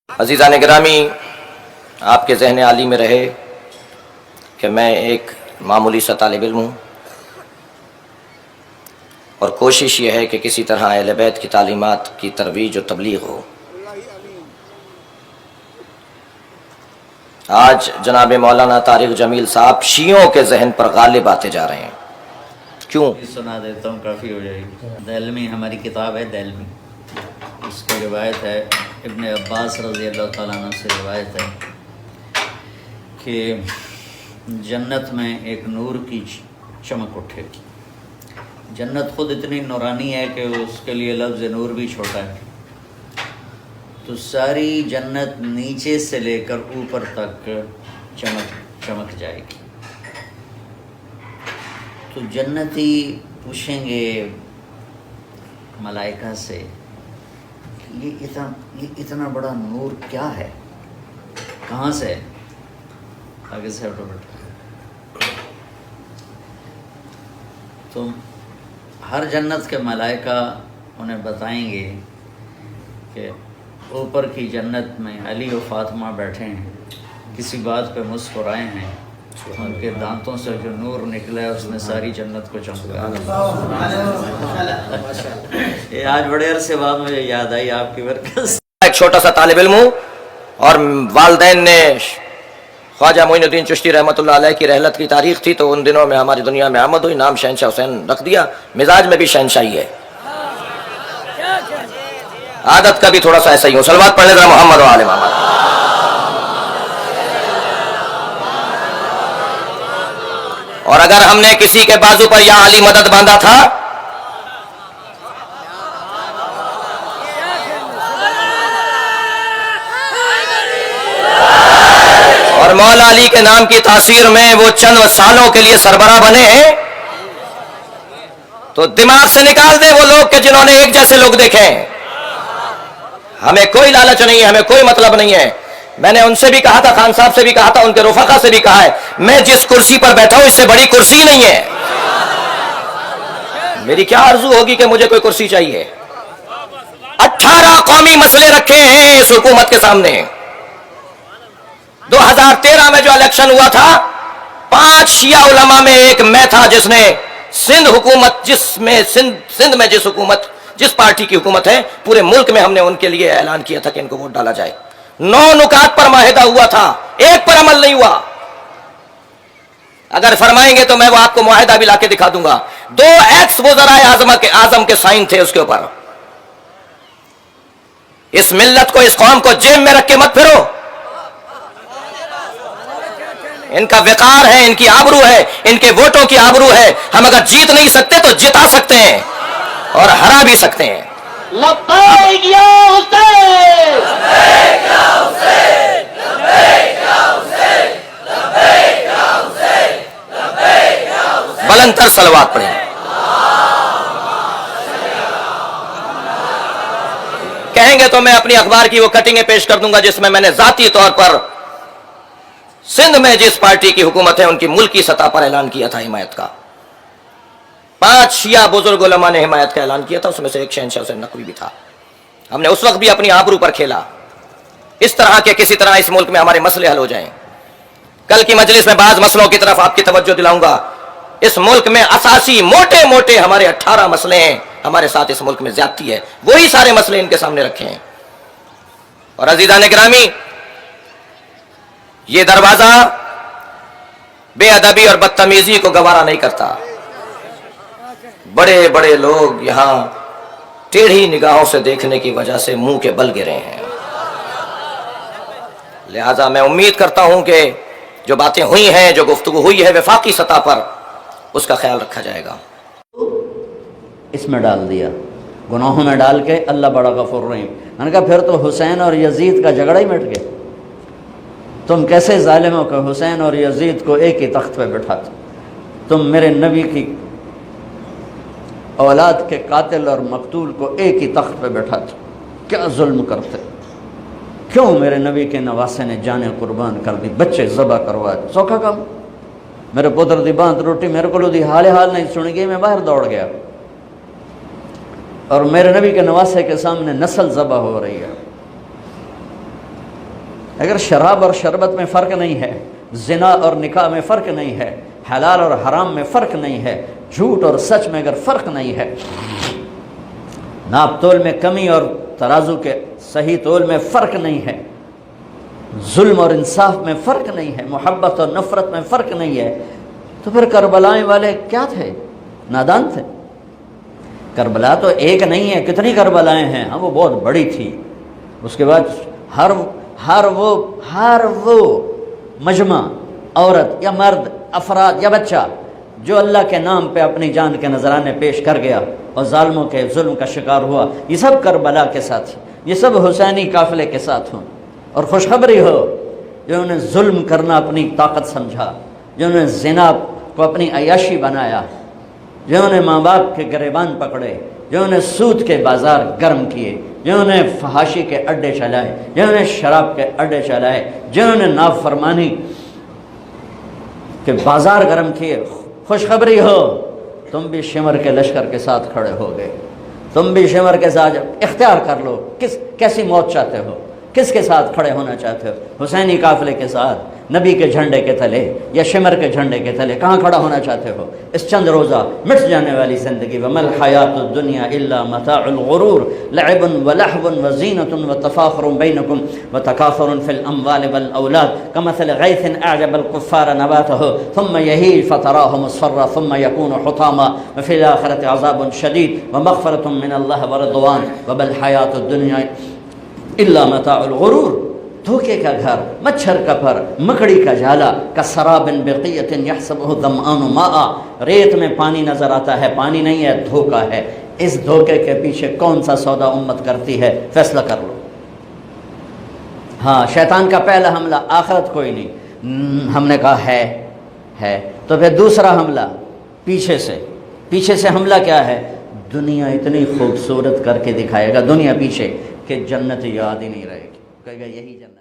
عزیزان گرامی، آپ کے ذہن عالی میں رہے کہ میں ایک معمولی سا طالب علم ہوں اور کوشش یہ ہے کہ کسی طرح اہل بیت کی تعلیمات کی ترویج و تبلیغ ہو۔ آج جناب مولانا طارق جمیل صاحب شیعوں کے ذہن پر غالب آتے جا رہے ہیں۔ کیوں؟ سنا دیتا ہوں، کافی ہو جائے گی۔ دہلمی ہماری کتاب ہے دہلمی، اس کی روایت ہے ابن عباس رضی اللہ تعالیٰ عنہ سے روایت ہے کہ جنت میں ایک نور کی چمک اٹھے گی۔ جنت خود اتنی نورانی ہے کہ اس کے لیے لفظ نور بھی چھوٹا ہے، تو ساری جنت نیچے سے لے کر اوپر تک چمک جائے گی۔ تو جنتی پوچھیں گے ملائکہ سے کہ یہ اتنا بڑا نور کیا ہے، کہاں سے ہے؟ آگے سے ہٹو بیٹا۔ تو ہر جنت کے ملائکہ انہیں بتائیں گے کہ اوپر کی جنت میں علی و فاطمہ بیٹھے ہیں، کسی بات پہ مسکرائے ہیں، ان کے دانتوں سے جو نور نکلا ہے اس نے ساری جنت کو چمکا۔ یہ آج بڑے عرصے بعد مجھے یاد آئی آپ کی برکت۔ ایک چھوٹا سا طالب علم ہوں اور والدین نے خواجہ معین الدین چشتی رحمۃ اللہ علیہ کی رحلت کی تاریخ تھی، تو ان دنوں میں ہماری دنیا میں آمد ہوئی، نام شہنشاہ حسین رکھ دیا۔ مزاج میں بھی شہنشاہی ہے، عادت کا بھی تھوڑا سا ایسا ہی ہوں۔ صلوات پڑھنے ذرا محمد و آل محمد۔ اور اگر ہم نے کسی کے بازو پر یا علی مدد باندھا تھا اور مولا علی کے نام کی تاثیر میں وہ چند سالوں کے لیے سربراہ بنے ہیں، تو دماغ سے نکال دیں وہ لوگ کہ جنہوں نے ایک جیسے لوگ دیکھے ہیں۔ ہمیں کوئی لالچ نہیں ہے، ہمیں کوئی مطلب نہیں ہے۔ میں نے ان سے بھی کہا تھا، خان صاحب سے بھی کہا تھا، ان کے رفقا سے بھی کہا ہے، میں جس کرسی پر بیٹھا ہوں اس سے بڑی کرسی نہیں ہے۔ میری کیا آرزو ہوگی کہ مجھے کوئی کرسی چاہیے۔ 18 قومی مسئلے رکھے ہیں اس حکومت کے سامنے۔ 2013 میں جو الیکشن ہوا تھا، 5 شیعہ علماء میں ایک میں تھا جس نے سندھ حکومت، سندھ میں جس پارٹی کی حکومت ہے، پورے ملک میں ہم نے ان کے لیے اعلان کیا تھا کہ ان کو ووٹ ڈالا جائے۔ 9 نکات پر معاہدہ ہوا تھا، ایک پر عمل نہیں ہوا۔ اگر فرمائیں گے تو میں وہ آپ کو معاہدہ بھی لا کے دکھا دوں گا۔ 2 ایکس وزرائے اعظم کے سائن تھے اس کے اوپر۔ اس ملت کو، اس قوم کو جیب میں رکھ کے مت پھرو۔ ان کا وقار ہے، ان کی آبرو ہے، ان کے ووٹوں کی آبرو ہے۔ ہم اگر جیت نہیں سکتے تو جتا سکتے ہیں اور ہرا بھی سکتے ہیں۔ لبیک یا حسین، لبیک یا حسین، لبیک یا حسین، لبیک یا حسین، لبیک یا حسین۔ بلند تر صلوات پڑھیں۔ کہیں گے تو میں اپنی اخبار کی وہ کٹنگیں پیش کر دوں گا جس میں نے ذاتی طور پر سندھ میں جس پارٹی کی حکومت ہے ان کی ملکی سطح پر اعلان کیا تھا حمایت کا۔ 5 شیعہ بزرگ علماء نے حمایت کا اعلان کیا تھا، اس میں سے ایک شہنشاہ حسین نقوی بھی تھا۔ ہم نے اس وقت بھی اپنی آبرو پر کھیلا۔ اس طرح کے کسی طرح اس ملک میں ہمارے مسئلے حل ہو جائیں۔ کل کی مجلس میں بعض مسئلوں کی طرف آپ کی توجہ دلاؤں گا۔ اس ملک میں اساسی موٹے ہمارے 18 مسئلے ہیں، ہمارے ساتھ اس ملک میں زیادتی ہے، وہی سارے مسئلے ان کے سامنے رکھے ہیں۔ اور عزیزان گرامی، یہ دروازہ بے ادبی اور بدتمیزی کو گوارا نہیں کرتا۔ بڑے لوگ یہاں ٹیڑھی نگاہوں سے دیکھنے کی وجہ سے منہ کے بل گرے ہیں۔ لہذا میں امید کرتا ہوں کہ جو باتیں ہوئی ہیں، جو گفتگو ہوئی ہے وفاقی سطح پر، اس کا خیال رکھا جائے گا۔ اس میں ڈال دیا، گناہوں میں ڈال کے اللہ بڑا غفور رحیم۔ میں نے کہا پھر تو حسین اور یزید کا جھگڑا ہی مٹ گیا۔ تم کیسے ظالم ہو کہ حسین اور یزید کو ایک ہی تخت پہ بٹھاتے؟ تم میرے نبی کی اولاد کے قاتل اور مقتول کو ایک ہی تخت پہ بٹھاتے، کیا ظلم کرتے؟ کیوں میرے نبی کے نواسے نے جانیں قربان کر دی، بچے ذبح کروا دی؟ سوکھا کام۔ میرے پتر دی باندھ روٹی میرے کو دی حال نہیں سن گئی، میں باہر دوڑ گیا، اور میرے نبی کے نواسے کے سامنے نسل ذبح ہو رہی ہے۔ اگر شراب اور شربت میں فرق نہیں ہے، زنا اور نکاح میں فرق نہیں ہے، حلال اور حرام میں فرق نہیں ہے، جھوٹ اور سچ میں اگر فرق نہیں ہے، ناپ تول میں کمی اور ترازو کے صحیح تول میں فرق نہیں ہے، ظلم اور انصاف میں فرق نہیں ہے، محبت اور نفرت میں فرق نہیں ہے، تو پھر کربلا والے کیا تھے؟ نادان تھے۔ کربلا تو ایک نہیں ہے، کتنی کربلائیں ہیں، ہاں وہ بہت بڑی تھی۔ اس کے بعد ہر وہ مجمع، عورت یا مرد، افراد یا بچہ جو اللہ کے نام پہ اپنی جان کے نذرانے پیش کر گیا اور ظالموں کے ظلم کا شکار ہوا، یہ سب کربلا کے ساتھ، یہ سب حسینی قافلے کے ساتھ ہوں۔ اور خوشخبری ہو، جنہوں نے ظلم کرنا اپنی طاقت سمجھا، جنہوں نے زنا کو اپنی عیاشی بنایا، جنہوں نے ماں باپ کے گریبان پکڑے، جنہوں نے سود کے بازار گرم کیے، جنہوں نے فحاشی کے اڈے چلائے، جنہوں نے شراب کے اڈے چلائے، جنہوں نے نافرمانی کے بازار گرم کیے، خوشخبری ہو، تم بھی شمر کے لشکر کے ساتھ کھڑے ہو گئے۔ تم بھی شمر کے ساتھ اختیار کر لو، کیسی موت چاہتے ہو، کس کے ساتھ کھڑے ہونا چاہتے ہو؟ حسینی قافلے کے ساتھ، نبی کے جھنڈے کے تلے یا شمر کے جھنڈے کے تلے کہاں کھڑا ہونا چاہتے ہو؟ اس چند روزہ مٹ جانے والی زندگی، وَمَا الْحَيَاةُ الدُّنْيَا إِلَّا مَتَاعُ الْغُرُورِ لَعِبٌ وَلَهْوٌ وَزِينَةٌ وَتَفَاخُرٌ بَيْنَكُمْ وَتَكَاثُرٌ فِي الْأَمْوَالِ وَالْأَوْلَادِ كَمَثَلِ غَيْثٍ أَعْجَبَ الْكُفَّارَ نَبَاتُهُ ثُمَّ يَهِيجُ فَتَرَاهُ مُصْفَرًّا ثُمَّ يَكُونُ حُطَامًا وَفِي الْآخِرَةِ عَذَابٌ شَدِيدٌ وَمَغْفِرَةٌ مِّنَ اللَّهِ وَرِضْوَانٌ وَمَا الْحَيَاةُ الدُّنْيَا إِلَّا مَتَاعُ الْغُرُورِ۔ دھوکے کا گھر، مچھر کا پر، مکڑی کا جالا، کسراب بقیۃ یحسبہ الظمآن ماء، ریت میں پانی نظر آتا ہے، پانی نہیں ہے، دھوکا ہے۔ اس دھوکے کے پیچھے کون سا سودا امت کرتی ہے؟ فیصلہ کر لو۔ ہاں، شیطان کا پہلا حملہ آخرت کوئی نہیں، ہم نے کہا ہے، تو پھر دوسرا حملہ پیچھے سے حملہ کیا ہے؟ دنیا اتنی خوبصورت کر کے دکھائے گا، دنیا پیچھے، کہ جنت یاد ہی نہیں رہے گی، کہے گا یہی جنت۔